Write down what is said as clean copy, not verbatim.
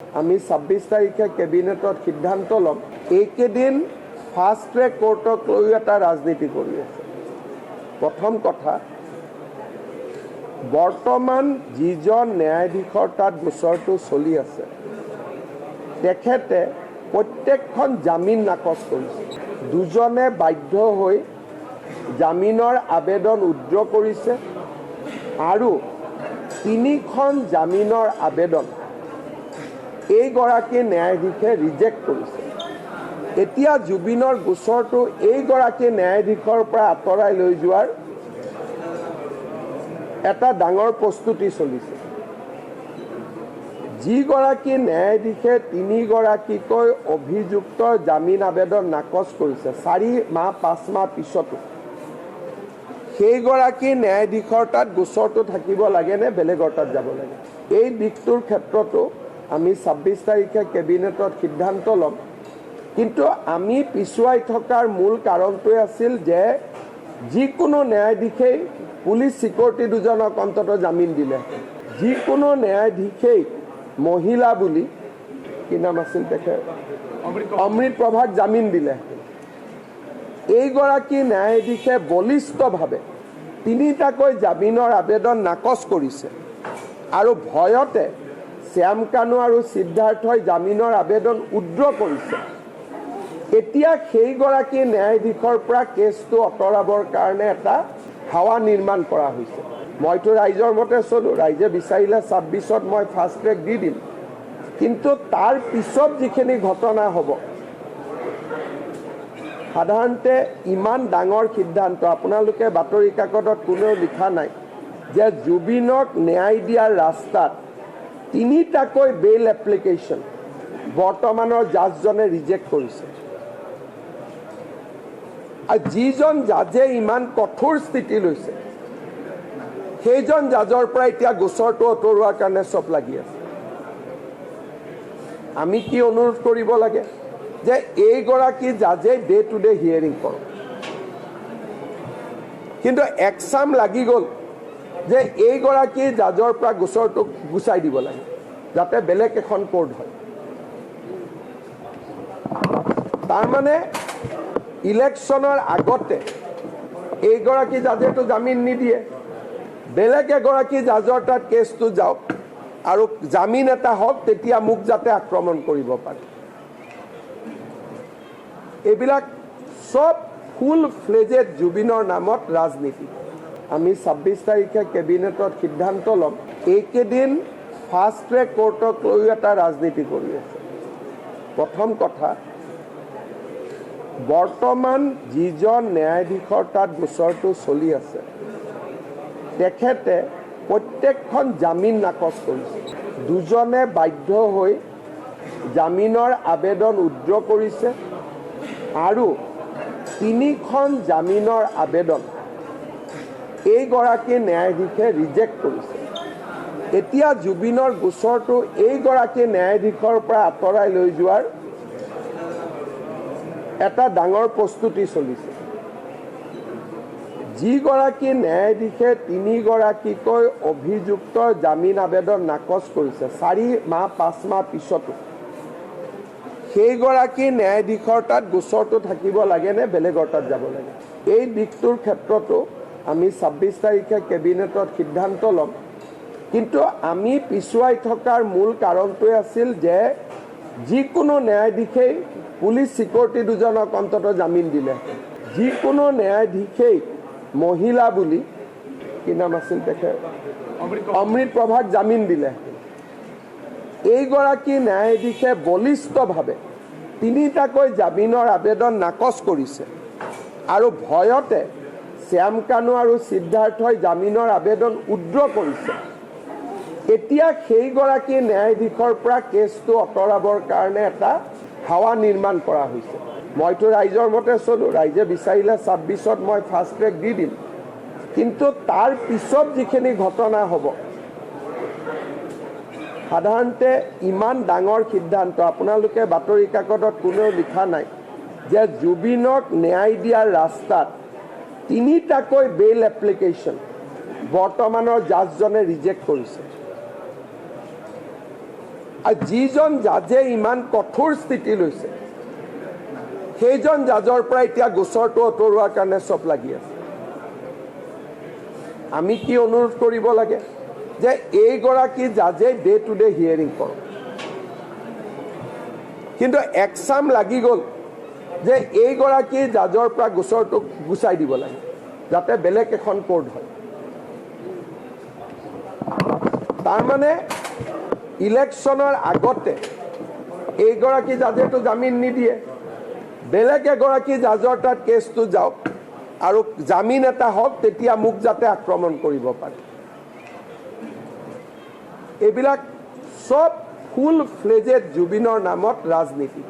আমি 26 তাৰিখে কেবিনেটত সিদ্ধান্ত ল'ম। এইকেইদিন ফাষ্ট ট্ৰেক কোৰ্টক লৈ এটা ৰাজনীতি কৰি আছে। প্ৰথম কথা, বৰ্তমান যিজন ন্যায়াধীশৰ তাত গোচৰটো চলি আছে, তেখেতে প্ৰত্যেকখন জামিন নাকচ কৰিছে। দুজনে বাধ্য হৈ জামিনৰ আবেদন উইথড্ৰ কৰিছে আৰু 3খন জামিনৰ আবেদন এইগৰাকী ন্যায়াধীশে ৰিজেক্ট কৰিছে। এতিয়া জুবিনৰ গোচৰটো এইগৰাকী ন্যায়াধীশৰ পৰা আঁতৰাই লৈ যোৱাৰ এটা ডাঙৰ প্ৰস্তুতি চলিছে। যিগৰাকী ন্যায়াধীশে 3গৰাকীকৈ অভিযুক্তৰ জামিন আবেদন নাকচ কৰিছে 4 মাহ 5 মাহ পিছতো, সেইগৰাকী ন্যায়াধীশৰ তাত গোচৰটো থাকিব লাগে নে বেলেগৰ তাত যাব লাগে? এই দিশটোৰ ক্ষেত্ৰতো আমি 26 তাৰিখে কেবিনেটত সিদ্ধান্ত ল'ম। কিন্তু আমি পিছুৱাই থকাৰ মূল কাৰণটোৱে আছিল যে যিকোনো ন্যায়াধীশেই পুলিচ চিকিউৰিটি দুজনক অন্ততঃ জামিন দিলে, যিকোনো ন্যায়াধীশেই মহিলা বুলি কি নাম আছিল তেখেত অমৃত প্ৰভাক জামিন দিলে। এইগৰাকী ন্যায়াধীশে বলিষ্ঠভাৱে 3টাকৈ জামিনৰ আবেদন নাকচ কৰিছে আৰু ভয়তে শ্যাম কানু আৰু সিদ্ধাৰ্থই জামিনৰ আবেদন উইথড্ৰ কৰিছে। এতিয়া সেইগৰাকী ন্যায়াধীশৰ পৰা কেছটো আঁতৰাবৰ কাৰণে এটা হাৱা নিৰ্মাণ কৰা হৈছে। মইতো ৰাইজৰ মতে চলোঁ, ৰাইজে বিচাৰিলে 26ত মই ফাষ্ট ট্ৰেক দি দিম। কিন্তু তাৰ পিছত যিখিনি ঘটনা হ'ব, সাধাৰণতে ইমান ডাঙৰ সিদ্ধান্ত আপোনালোকে বাতৰি কাকতত কোনেও লিখা নাই যে জুবিনক ন্যায় দিয়াৰ ৰাস্তাত 3টাকৈ বেইল এপ্লিকেশ্যন বৰ্তমানৰ জাজজনে ৰিজেক্ট কৰিছে। আৰু যিজন জাজে ইমান কঠোৰ স্থিতি লৈছে, সেইজন জাজৰ পৰা এতিয়া গোচৰটো আঁতৰোৱাৰ কাৰণে চব লাগি আছে। আমি কি অনুৰোধ কৰিব লাগে যে এইগৰাকী জাজে ডে টু ডে হিয়াৰিং কৰক। কিন্তু একচাম লাগি গ'ল যে এইগৰাকী জাজৰ পৰা গোচৰটো গুচাই দিব লাগে যাতে বেলেগ এখন কোৰ্ট হয়। তাৰমানে ইলেকশ্যনৰ আগতে এইগৰাকী জাজেতো জামিন নিদিয়ে, বেলেগ এগৰাকী জাজৰ তাত কেছটো যাওক আৰু জামিন এটা হওক, তেতিয়া মোক যাতে আক্ৰমণ কৰিব পাৰে। এইবিলাক চব ফুল ফ্লেজেড জুবিনৰ নামত ৰাজনীতি। আমি 26 তাৰিখে কেবিনেটত সিদ্ধান্ত ল'ম। এইকেইদিন ফাষ্ট ট্ৰেক কোৰ্টক লৈ এটা ৰাজনীতি কৰি আছে। প্ৰথম কথা, বৰ্তমান যিজন ন্যায়াধীশৰ তাত গোচৰটো চলি আছে, তেখেতে প্ৰত্যেকখন জামিন নাকচ কৰিছে। দুজনে বাধ্য হৈ জামিনৰ আবেদন উইথড্ৰ কৰিছে আৰু 3খন জামিনৰ আবেদন এইগৰাকী ন্যায়াধীশে ৰিজেক্ট কৰিছে। এতিয়া জুবিনৰ গোচৰটো এইগৰাকী ন্যায়াধীশৰ পৰা আঁতৰাই লৈ যোৱাৰ এটা ডাঙৰ প্ৰস্তুতি চলিছে। যিগৰাকী ন্যায়াধীশে 3গৰাকীকৈ অভিযুক্তৰ জামিন আবেদন নাকচ কৰিছে 4 মাহ 5 মাহ পিছতো, সেইগৰাকী ন্যায়াধীশৰ তাত গোচৰটো থাকিব লাগে নে বেলেগৰ তাত যাব লাগে? এই দিশটোৰ ক্ষেত্ৰতো আমি 26 তাৰিখে কেবিনেটত সিদ্ধান্ত ল'ম। কিন্তু আমি পিছুৱাই থকাৰ মূল কাৰণটোৱে আছিল যে যিকোনো ন্যায়াধীশেই পুলিচ চিকিউৰিটি দুজনক অন্ততঃ জামিন দিলে, যিকোনো ন্যায়াধীশেই মহিলা বুলি কি নাম আছিল তেখেত অমৃত প্ৰভাক জামিন দিলে। এইগৰাকী ন্যায়াধীশে বলিষ্ঠভাৱে 3টাকৈ জামিনৰ আবেদন নাকচ কৰিছে আৰু ভয়তে শ্যাম কানু আৰু সিদ্ধাৰ্থই জামিনৰ আবেদন উইথড্ৰ কৰিছে। এতিয়া সেইগৰাকী ন্যায়াধীশৰ পৰা কেছটো আঁতৰাবৰ কাৰণে এটা হাৱা নিৰ্মাণ কৰা হৈছে। মইতো ৰাইজৰ মতে চলোঁ, ৰাইজে বিচাৰিলে 26ত মই ফাষ্ট ট্ৰেক দি দিম। কিন্তু তাৰ পিছত যিখিনি ঘটনা হ'ব, সাধাৰণতে ইমান ডাঙৰ সিদ্ধান্ত আপোনালোকে বাতৰি কাকতত কোনেও লিখা নাই যে জুবিনক ন্যায় দিয়াৰ ৰাস্তাত 3টাকৈ বেইল এপ্লিকেশ্যন বৰ্তমানৰ জাজজনে ৰিজেক্ট কৰিছে। আৰু যিজন জাজে ইমান কঠোৰ স্থিতি লৈছে সেইজন জাজৰ পৰা এতিয়া গোচৰটো আঁতৰোৱাৰ কাৰণে চব লাগি আছে। আমি কি অনুৰোধ কৰিব লাগে যে এইগৰাকী জাজে ডে টু ডে হিয়াৰিং কৰক, কিন্তু একচাম লাগি গ'ল যে এইগৰাকী জাজৰ পৰা গোচৰটো গুচাই দিব লাগে যাতে বেলেগ এখন কোৰ্ট হয়। তাৰমানে ইলেকশ্যনৰ আগতে এইগৰাকী জাজেতো জামিন নিদিয়ে, বেলেগ এগৰাকী জাজৰ তাত কেছটো যাওক আৰু জামিন এটা হওক, তেতিয়া মোক যাতে আক্ৰমণ কৰিব পাৰে। এইবিলাক চব ফুল ফ্লেজেড জুবিনৰ নামত ৰাজনীতি।